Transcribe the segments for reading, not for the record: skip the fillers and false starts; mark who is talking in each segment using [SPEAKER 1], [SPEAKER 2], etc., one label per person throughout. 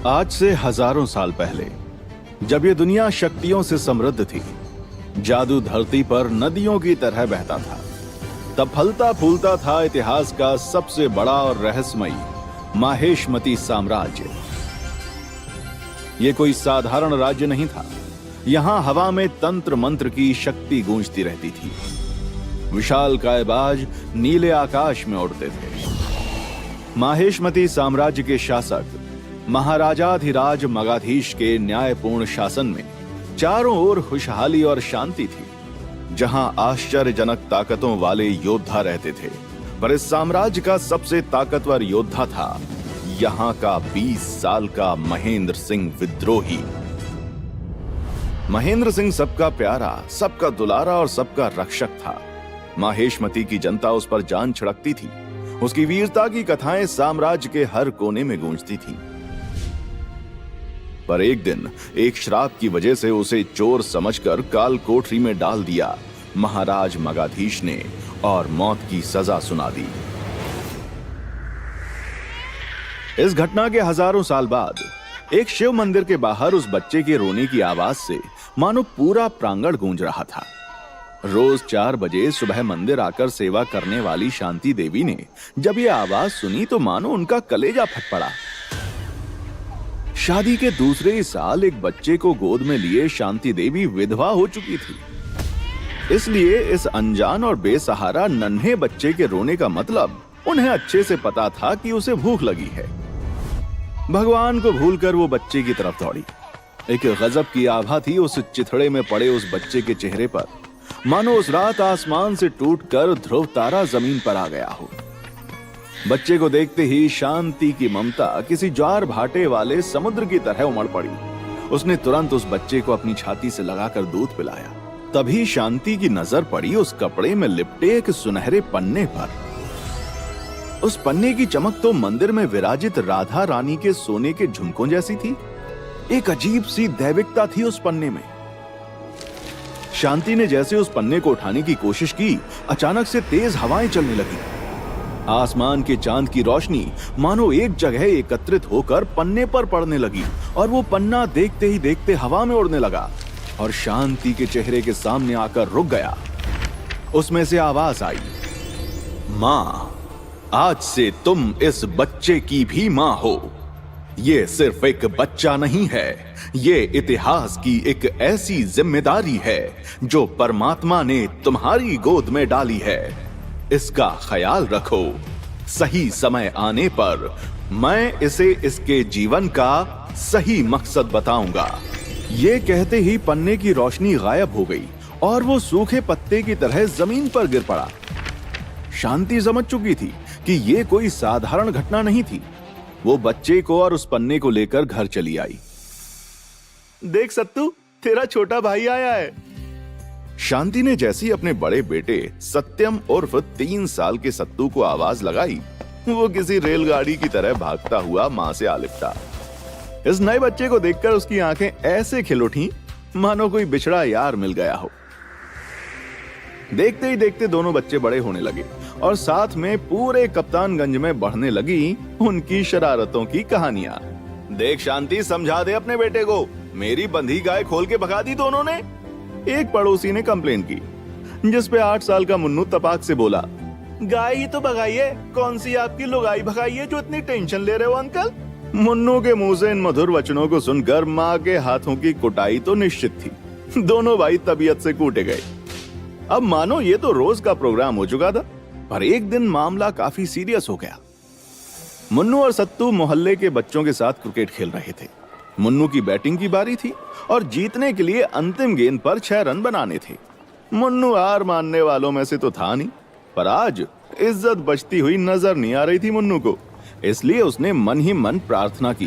[SPEAKER 1] आज से हजारों साल पहले जब ये दुनिया शक्तियों से समृद्ध थी, जादू धरती पर नदियों की तरह बहता था, तब फलता फूलता था इतिहास का सबसे बड़ा और रहस्यमयी माहेशमती साम्राज्य। ये कोई साधारण राज्य नहीं था। यहां हवा में तंत्र मंत्र की शक्ति गूंजती रहती थी। विशाल कायबाज नीले आकाश में उड़ते थे। माहेशमती साम्राज्य के शासक महाराजाधिराज मगाधीश के न्यायपूर्ण शासन में चारों ओर खुशहाली और शांति थी। जहां आश्चर्यजनक ताकतों वाले योद्धा रहते थे, पर इस साम्राज्य का सबसे ताकतवर योद्धा था यहां का 20 साल का महेंद्र सिंह विद्रोही। महेंद्र सिंह सबका प्यारा, सबका दुलारा और सबका रक्षक था। माहेशमती की जनता उस पर जान छिड़कती थी। उसकी वीरता की कथाएं साम्राज्य के हर कोने में गूंजती थीं। पर एक दिन एक श्राप की वजह से उसे चोर समझकर काल कोठरी में डाल दिया महाराज मगाधीश ने और मौत की सजा सुना दी। इस घटना के हजारों साल बाद एक शिव मंदिर के बाहर उस बच्चे के रोने की आवाज से मानो पूरा प्रांगण गूंज रहा था। रोज 4 बजे सुबह मंदिर आकर सेवा करने वाली शांति देवी ने जब ये आवाज सुनी तो मानो उनका कलेजा फट पड़ा। शादी के दूसरे ही साल एक बच्चे को गोद में लिए शांति देवी विधवा हो चुकी थी। इसलिए इस अनजान और बेसहारा नन्हे बच्चे के रोने का मतलब उन्हें अच्छे से पता था कि उसे भूख लगी है। भगवान को भूलकर वो बच्चे की तरफ दौड़ी। एक गजब की आभा थी उस चिथड़े में पड़े उस बच्चे के चेहरे पर, मानो उस रात आसमान से टूटकर ध्रुव तारा जमीन पर आ गया हो। बच्चे को देखते ही शांति की ममता किसी ज्वार भाटे वाले समुद्र की तरह उमड़ पड़ी। उसने तुरंत उस बच्चे को अपनी छाती से लगाकर दूध पिलाया। तभी शांति की नजर पड़ी उस कपड़े में लिपटे एक सुनहरे पन्ने पर। उस पन्ने की चमक तो मंदिर में विराजित राधा रानी के सोने के झुमकों जैसी थी। एक अजीब सी दैविकता थी उस पन्ने में। शांति ने जैसे उस पन्ने को उठाने की कोशिश की, अचानक से तेज हवाएं चलने लगी। आसमान के चांद की रोशनी मानो एक जगह एकत्रित होकर पन्ने पर पड़ने लगी और वो पन्ना देखते ही देखते हवा में उड़ने लगा और शांति के चेहरे के सामने आकर रुक गया। उसमें से आवाज आई, मां, आज से तुम इस बच्चे की भी मां हो। ये सिर्फ एक बच्चा नहीं है, ये इतिहास की एक ऐसी जिम्मेदारी है जो परमात्मा ने तुम्हारी गोद में डाली है। इसका ख्याल रखो। सही समय आने पर मैं इसे इसके जीवन का सही मकसद बताऊंगा। ये कहते ही पन्ने की रोशनी गायब हो गई और वो सूखे पत्ते की तरह जमीन पर गिर पड़ा। शांति समझ चुकी थी कि ये कोई साधारण घटना नहीं थी। वो बच्चे को और उस पन्ने को लेकर घर चली आई। देख सत्तू, तेरा छोटा भाई आया है। शांति ने जैसी अपने बड़े बेटे सत्यम उर्फ 3 साल के सत्तू को आवाज लगाई, वो किसी रेलगाड़ी की तरह भागता हुआ मां से आ लिपटा। इस नए बच्चे को देखकर उसकी आंखें ऐसे खिल उठी मानो कोई बिछड़ा यार मिल गया हो। देखते ही देखते दोनों बच्चे बड़े होने लगे और साथ में पूरे कप्तानगंज में बढ़ने लगी उनकी शरारतों की कहानियां। देख शांति, समझा दे अपने बेटे को, मेरी बंधी गाय खोल के भगा दी दोनों ने। एक पड़ोसी ने कंप्लेन की, जिस पे 8 साल का मुन्नू तपाक से बोला, गाय ही तो भगाइए, कौन सी आपकी लुगाई भगाइए जो इतनी टेंशन ले रहे हो अंकल। मुन्नू के मुंह से इन मधुर वचनों को सुनकर माँ के हाथों की कुटाई तो निश्चित थी। दोनों भाई तबीयत से कूटे गए। अब मानो ये तो रोज का प्रोग्राम हो चुका था, पर एक दिन मामला काफी सीरियस हो गया। मुन्नू और सत्तू मोहल्ले के बच्चों के साथ क्रिकेट खेल रहे थे। मुन्नू की बैटिंग की बारी थी और जीतने के लिए अंतिम गेंद पर 6 रन बनाने थे। मुन्नू हार मानने वालों में से तो था नहीं, पर आज इज्जत बचती हुई नजर नहीं आ रही थी मुन्नू को। इसलिए उसने मन ही मन प्रार्थना की,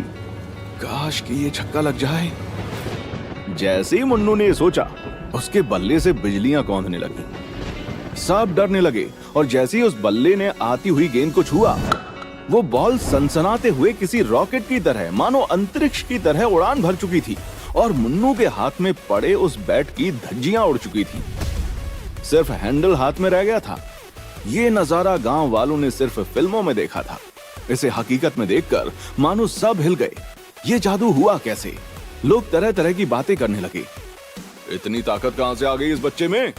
[SPEAKER 1] काश कि ये छक्का लग जाए। जैसे ही मुन्नू ने सोचा, उसके बल्ले से बिजलियां कौंधने लगी। सब डरने लगे और जैसे ही उस बल्ले ने आती हुई गेंद को छुआ, वो बॉल सनसनाते हुए किसी रॉकेट की तरह मानो अंतरिक्ष की तरह उड़ान भर चुकी थी और मुन्नू के हाथ में पड़े उस बैट की धज्जियां उड़ चुकी थी। सिर्फ हैंडल हाथ में रह गया था। ये नजारा गांव वालों ने सिर्फ फिल्मों में देखा था। इसे हकीकत में देखकर मानो सब हिल गए। ये जादू हुआ कैसे? लोग तरह तरह की बातें करने लगे। इतनी ताकत कहां से आ गई इस बच्चे में?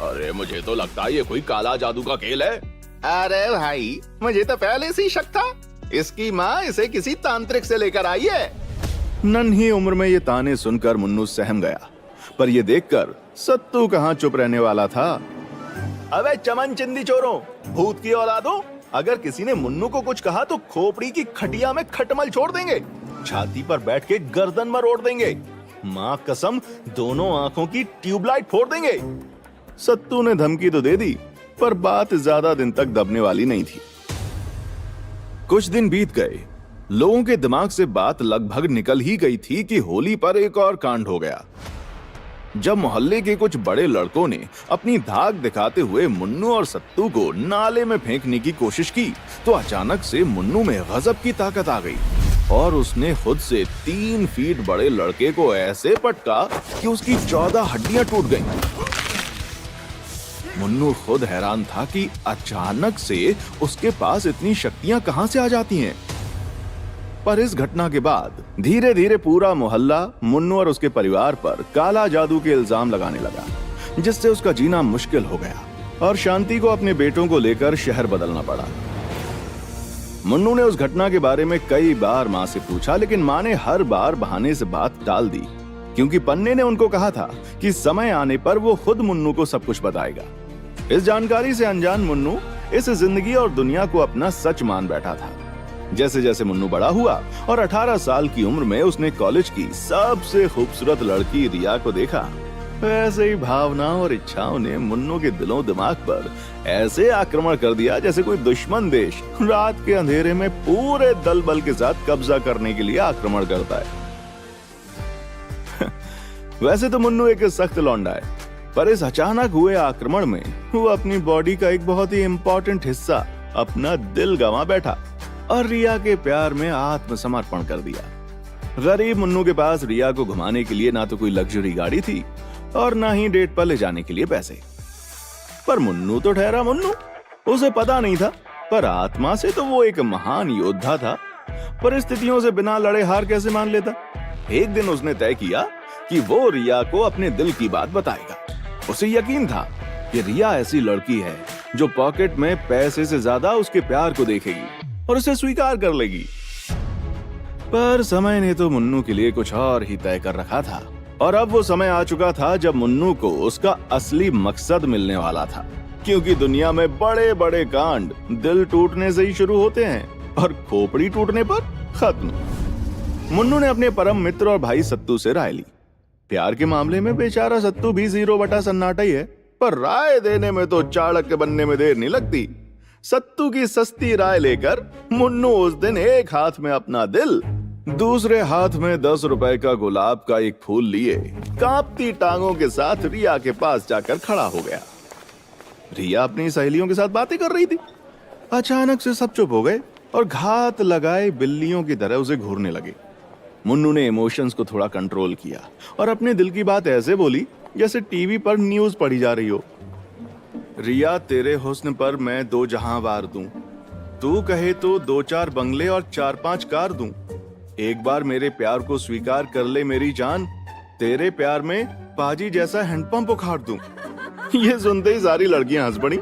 [SPEAKER 1] अरे मुझे तो लगता है ये कोई काला जादू का खेल है। अरे भाई, मुझे तो पहले से ही शक था। इसकी माँ इसे किसी तांत्रिक से लेकर आई है। नन्ही उम्र में ये ताने सुनकर मुन्नू सहम गया, पर ये देखकर सत्तू कहाँ चुप रहने वाला था। अबे चमन चिंदी चोरों, भूत की औलादों, अगर किसी ने मुन्नू को कुछ कहा तो खोपड़ी की खटिया में खटमल छोड़ देंगे, छाती पर बैठ के गर्दन मरोड़ देंगे, माँ कसम दोनों आंखों की ट्यूबलाइट फोड़ देंगे। सत्तू ने धमकी तो दे दी, पर बात ज्यादा दिन तक दबने वाली नहीं थी। कुछ दिन बीत गए। लोगों के दिमाग से बात लगभग निकल ही गई थी कि होली पर एक और कांड हो गया। जब मोहल्ले के कुछ बड़े लड़कों ने अपनी धाक दिखाते हुए मुन्नू और सत्तू को नाले में फेंकने की कोशिश की, तो अचानक से मुन्नू में गजब की ताकत आ गई और उसने खुद से 3 फीट बड़े लड़के को ऐसे पटका कि उसकी 14 हड्डियां टूट गईं। मुन्नू खुद हैरान था कि अचानक से उसके पास इतनी शक्तियां कहां से आ जाती हैं। पर इस घटना के बाद धीरे धीरे पूरा मोहल्ला मुन्नू और उसके परिवार पर काला जादू के इल्जाम लगाने लगा, जिससे उसका जीना मुश्किल हो गया और शांति को अपने बेटों को लेकर शहर बदलना पड़ा। मुन्नू ने उस घटना के बारे में कई बार माँ से पूछा, लेकिन माँ ने हर बार बहाने से बात टाल दी, क्योंकि पन्ने ने उनको कहा था कि समय आने पर वो खुद मुन्नू को सब कुछ बताएगा। इस जानकारी से अनजान मुन्नू इस जिंदगी और दुनिया को अपना सच मान बैठा था। जैसे जैसे मुन्नू बड़ा हुआ और 18 साल की उम्र में उसने कॉलेज की सबसे खूबसूरत लड़की रिया को देखा, वैसे ही भावनाओं और इच्छाओं ने मुन्नू के दिलों दिमाग पर ऐसे आक्रमण कर दिया जैसे कोई दुश्मन देश रात के अंधेरे में पूरे दल बल के साथ कब्जा करने के लिए आक्रमण करता है। वैसे तो मुन्नू एक सख्त लौंडा है, पर इस अचानक हुए आक्रमण में वो अपनी बॉडी का एक बहुत ही इम्पोर्टेंट हिस्सा, अपना दिल गंवा बैठा और रिया के प्यार में आत्मसमर्पण कर दिया। गरीब मुन्नू के पास रिया को घुमाने के लिए ना तो कोई लग्जरी गाड़ी थी और ना ही डेट पर ले जाने के लिए पैसे। पर मुन्नू तो ठहरा मुन्नू, उसे पता नहीं था, पर आत्मा से तो वो एक महान योद्धा था। परिस्थितियों से बिना लड़े हार कैसे मान लेता। एक दिन उसने तय किया कि वो रिया को अपने दिल की बात बताएगा। उसे यकीन था कि रिया ऐसी लड़की है जो पॉकेट में पैसे से ज्यादा उसके प्यार को देखेगी और उसे स्वीकार कर लेगी। पर समय ने तो मुन्नू के लिए कुछ और ही तय कर रखा था और अब वो समय आ चुका था जब मुन्नू को उसका असली मकसद मिलने वाला था, क्योंकि दुनिया में बड़े बड़े कांड दिल टूटने से ही शुरू होते हैं और खोपड़ी टूटने पर खत्म। मुन्नू ने अपने परम मित्र और भाई सत्तू से राय ली। प्यार के मामले में बेचारा सत्तू भी 0 बटा सन्नाटा ही है, पर राय देने में तो चाणक्य बनने में देर नहीं लगती। सत्तू की सस्ती राय लेकर मुन्नू उस दिन एक हाथ में अपना दिल, दूसरे हाथ में 10 रुपए का गुलाब का एक फूल लिए कांपती टांगों के साथ रिया के पास जाकर खड़ा हो गया। रिया अपनी सहेलियों के साथ बातें कर रही थी। अचानक से सब चुप हो गए और घात लगाए बिल्लियों की तरह उसे घूरने लगे। मुन्नू ने इमोशंस को थोड़ा कंट्रोल किया और अपने दिल की बात ऐसे बोली जैसे टीवी पर न्यूज पढ़ी जा रही हो। रिया, तेरे हुस्न पर मैं 2 जहां वार दूं, तू कहे तो 2-4 बंगले और 4-5 कार दूं। एक बार मेरे प्यार को स्वीकार कर ले मेरी जान, तेरे प्यार में पाजी जैसा हैंडपंप उखाड़ दूं। ये सुनते ही सारी लड़कियां हंस पड़ी।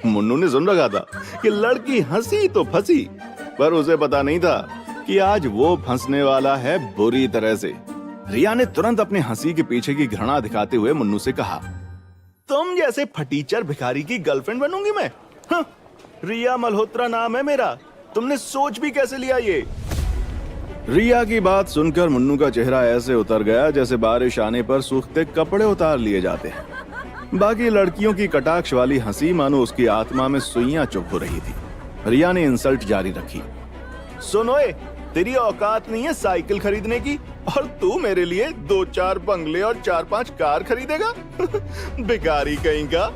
[SPEAKER 1] मुन्नू ने सुन रखा था कि लड़की हंसी तो फंसी, पर उसे पता नहीं था कि आज वो फंसने वाला है बुरी तरह से। रिया ने तुरंत अपने हंसी के पीछे की घृणा दिखाते हुए मुन्नू से कहा, तुम जैसे फटीचर भिखारी की गर्लफ्रेंड बनूंगी मैं? हाँ, रिया मल्होत्रा नाम है मेरा, तुमने सोच भी कैसे लिया ये? रिया की बात सुनकर मुन्नू का चेहरा ऐसे उतर गया जैसे बारिश आने पर सूखते कपड़े उतार लिए जाते हैं। बाकी लड़कियों की कटाक्ष वाली हंसी मानो उसकी आत्मा में सुइयां चुभ हो रही थी। रिया ने इंसल्ट जारी रखी, सुनोए, तेरी औकात नहीं है साइकिल खरीदने की और तू मेरे लिए 2-4 बंगले और 4-5 कार खरीदेगा? भिखारी कहीं का।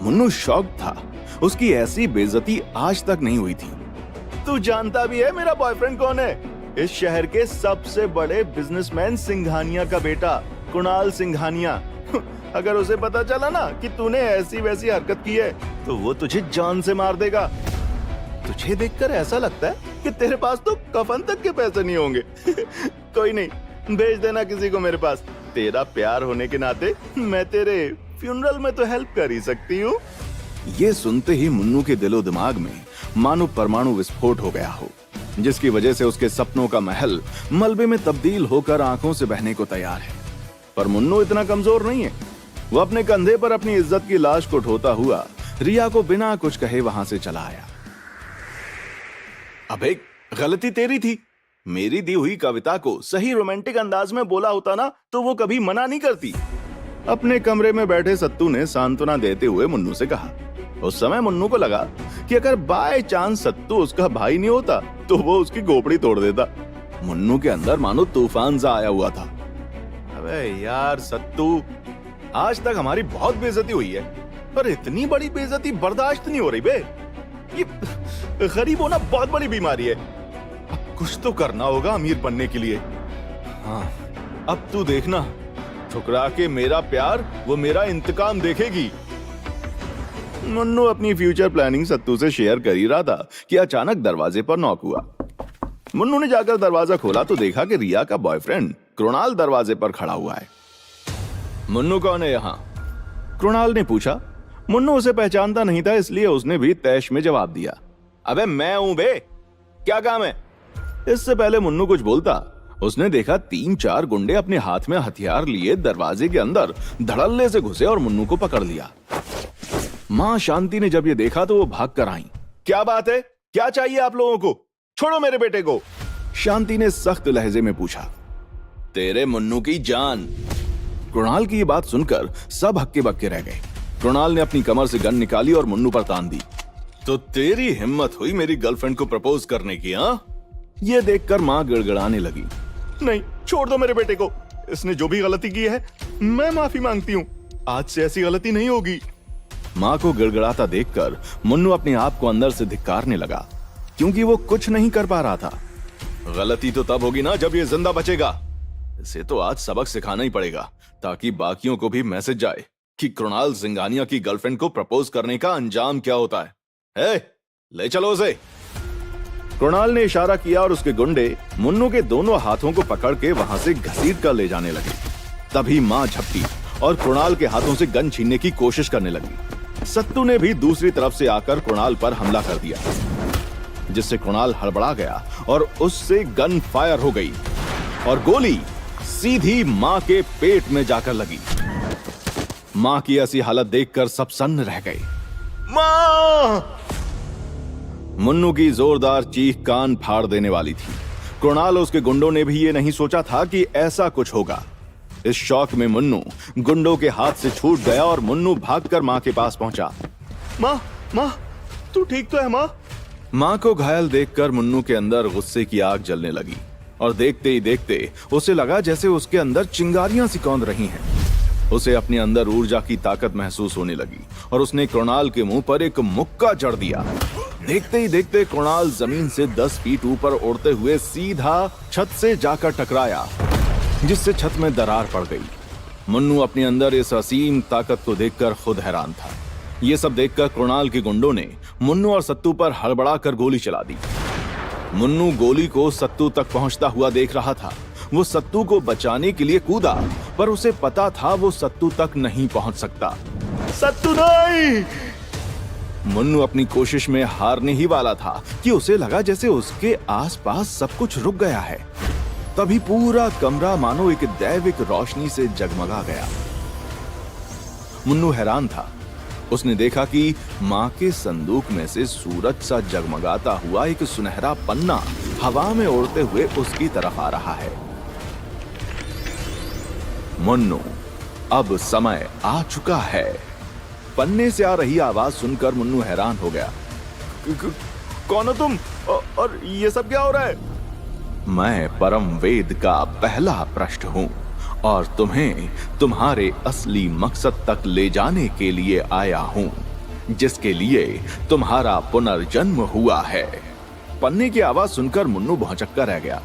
[SPEAKER 1] मुन्नू शॉक था, उसकी ऐसी बेइज्जती आज तक नहीं हुई थी। तू जानता भी है मेरा बॉयफ्रेंड कौन है? इस शहर के सबसे बड़े बिजनेसमैन सिंघानिया का बेटा, कुणाल सिंघानिया। अगर उसे पता चला ना कि तूने ऐसी वैसी हरकत की है तो वो तुझे जान से मार देगा। तुझे देखकर ऐसा लगता है कि तेरे पास तो कफन तक के पैसे नहीं होंगे। कोई नहीं, भेज देना किसी को मेरे पास। तेरा प्यार होने के नाते मैं तेरे फ्यूनरल में तो हेल्प कर ही सकती हूँ। ये सुनते ही मुन्नू के दिलो दिमाग में मानो परमाणु विस्फोट हो गया हो, जिसकी वजह से उसके सपनों का महल मलबे में तब्दील होकर आंखों से बहने को तैयार है। पर मुन्नू इतना कमजोर नहीं है। वो अपने कंधे पर अपनी इज्जत की लाश को ढोता हुआ रिया को बिना कुछ कहे वहां से चला आया। अबे, गलती तेरी थी। मेरी दी हुई कविता को सही रोमांटिक अंदाज में बोला होता ना तो वो कभी मना नहीं करती। अपने कमरे में बैठे सत्तू ने सांत्वना देते हुए मुन्नू से कहा। उस समय मुन्नू को लगा कि अगर बाय चांस सत्तू उसका भाई नहीं होता तो वो उसकी खोपड़ी तोड़ देता। मुन्नू के अंदर मानो तूफान सा आया हुआ था। अबे यार सत्तू, आज तक हमारी बहुत बेइज्जती हुई है, पर इतनी बड़ी बेइज्जती बर्दाश्त नहीं हो रही बे। ये गरीब होना बहुत बड़ी बीमारी है। अब कुछ तो करना होगा अमीर बनने के लिए। हाँ, अब तू देखना, ठुकरा के मेरा प्यार वो मेरा इंतकाम देखेगी। मुन्नू अपनी फ्यूचर प्लानिंग सत्तू से शेयर कर ही रहा था कि अचानक दरवाजे पर नॉक हुआ। मुन्नू ने जाकर दरवाजा खोला तो देखा कि रिया का बॉयफ्रेंड कृणाल दरवाजे पर खड़ा हुआ है। मुन्नू कौन है यहाँ? कृणाल ने पूछा। मुन्नू उसे पहचानता नहीं था, इसलिए उसने भी तैश में जवाब दिया। अबे मैं हूं बे, क्या काम है? इससे पहले मुन्नू कुछ बोलता, उसने देखा 3-4 गुंडे अपने हाथ में हथियार लिए दरवाजे के अंदर धड़ल्ले से घुसे और मुन्नू को पकड़ लिया। मां शांति ने जब ये देखा तो वो भाग कर आई। क्या बात है, क्या चाहिए आप लोगों को? छोड़ो मेरे बेटे को। शांति ने सख्त लहजे में पूछा। तेरे मुन्नू की जान। कृणाल की ये बात सुनकर सब हक्के बक्के रह गए। कृणाल ने अपनी कमर से गन निकाली और मुन्नू पर तान दी। तो तेरी हिम्मत हुई मेरी गर्लफ्रेंड को प्रपोज करने की? हाँ, ये देखकर मां गिड़गिड़ाने लगी। नहीं, छोड़ दो मेरे बेटे को। इसने जो भी गलती की है मैं माफी मांगती हूँ। आज से ऐसी गलती नहीं होगी। मां को गिड़गिड़ाता देखकर मुन्नू अपने आप को अंदर से धिक्कारने लगा, क्योंकि वो कुछ नहीं कर पा रहा था। गलती तो तब होगी ना जब ये जिंदा बचेगा। इसे तो आज सबक सिखाना ही पड़ेगा, ताकि बाकियों को भी मैसेज जाए कि कृणाल सिंघानिया की गर्लफ्रेंड को प्रपोज करने का अंजाम क्या होता है। ले चलो उसे। कृणाल ने इशारा किया और उसके गुंडे मुन्नू के दोनों हाथों को पकड़ के वहां से घसीट कर ले जाने लगे। तभी मां झपटी और कृणाल के हाथों से गन छीनने की कोशिश करने लगी। सत्तू ने भी दूसरी तरफ से आकर कृणाल पर हमला कर दिया, जिससे कृणाल हड़बड़ा गया और उससे गन फायर हो गई और गोली सीधी मां के पेट में जाकर लगी। मां की ऐसी हालत देखकर सब सन्न रह गए। मां! मुन्नू की जोरदार चीख कान फाड़ देने वाली थी। कृणाल और उसके गुंडों ने भी ये नहीं सोचा था कि ऐसा कुछ होगा। इस शौक में मुन्नू गुंडों के हाथ से छूट गया और मुन्नू भागकर मां के पास पहुंचा। मां, तू ठीक तो है मां? मां को घायल देखकर मुन्नू के अंदर गुस्से की आग जलने लगी और देखते ही देखते उसे लगा जैसे उसके अंदर चिंगारियां सी कौंध रही हैं। उसे अपने अंदर ऊर्जा की ताकत महसूस होने लगी और उसने कृणाल के मुंह पर एक मुक्का जड़ दिया। देखते ही देखते कृणाल जमीन से 10 फीट ऊपर उड़ते हुए सीधा छत से जाकर टकराया, जिससे छत में दरार पड़ गई। मुन्नू अपने अंदर इस असीम ताकत को देखकर खुद हैरान था। ये सब देखकर कृणाल के गुंडों ने मुन्नू और सत्तू पर हड़बड़ा कर गोली चला दी। मुन्नू गोली को सत्तू तक पहुंचता हुआ देख रहा था। वो सत्तू को बचाने के लिए कूदा, पर उसे पता था वो सत्तू तक नहीं पहुंच सकता। सत्तू नहीं! मुन्नू अपनी कोशिश में हारने ही वाला था कि उसे लगा जैसे उसके आसपास सब कुछ रुक गया है। तभी पूरा कमरा मानो एक दैविक रोशनी से जगमगा गया। मुन्नू हैरान था। उसने देखा कि मां के संदूक में से सूरज सा जगमगाता हुआ एक सुनहरा पन्ना हवा में उड़ते हुए उसकी तरफ आ रहा है। मुन्नू, अब समय आ चुका है। पन्ने से आ रही आवाज सुनकर मुन्नू हैरान हो गया। कौन हो तुम और ये सब क्या हो रहा है? मैं परम वेद का पहला पृष्ठ हूं और तुम्हें तुम्हारे असली मकसद तक ले जाने के लिए आया हूं, जिसके लिए तुम्हारा पुनर्जन्म हुआ है। पन्ने की आवाज सुनकर मुन्नू भौचक्का रह गया।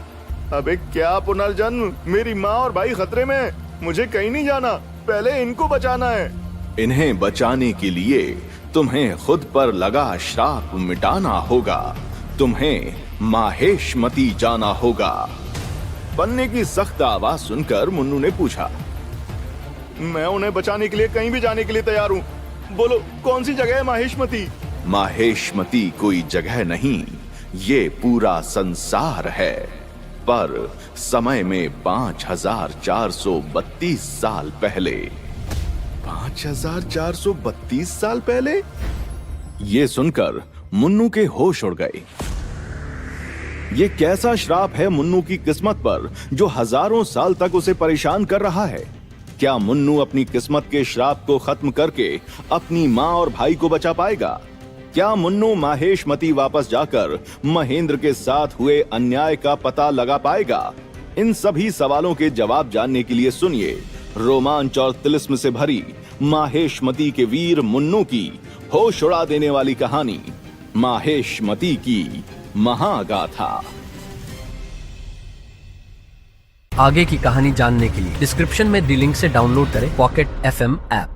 [SPEAKER 1] अबे क्या पुनर्जन्म? मेरी माँ और भाई खतरे में हैं। मुझे कहीं नहीं जाना, पहले इनको बचाना है। इन्हें बचाने के लिए तुम्हें खुद पर लगा श्राप मिटाना होगा। तुम्हें माहेशमती जाना होगा। पन्ने की सख्त आवाज सुनकर मुन्नू ने पूछा, मैं उन्हें बचाने के लिए कहीं भी जाने के लिए तैयार हूँ। बोलो कौन सी जगह है माहेशमती? माहेशमती कोई जगह नहीं, ये पूरा संसार है। पर समय में 5432 साल पहले। 5432 साल पहले? ये सुनकर मुन्नू के होश उड़ गए। ये कैसा श्राप है मुन्नू की किस्मत पर जो हजारों साल तक उसे परेशान कर रहा है? क्या मुन्नू अपनी किस्मत के श्राप को खत्म करके अपनी माँ और भाई को बचा पाएगा? क्या मुन्नू माहेशमती वापस जाकर महेंद्र के साथ हुए अन्याय का पता लगा पाएगा? इन सभी सवालों के जवाब जानने के लिए सुनिए रोमांच और तिलिस्म से भरी माहेशमती के वीर मुन्नू की होश उड़ा देने वाली कहानी, माहेशमती की महागाथा।
[SPEAKER 2] आगे की कहानी जानने के लिए डिस्क्रिप्शन में दी लिंक से डाउनलोड करें पॉकेट FM ऐप।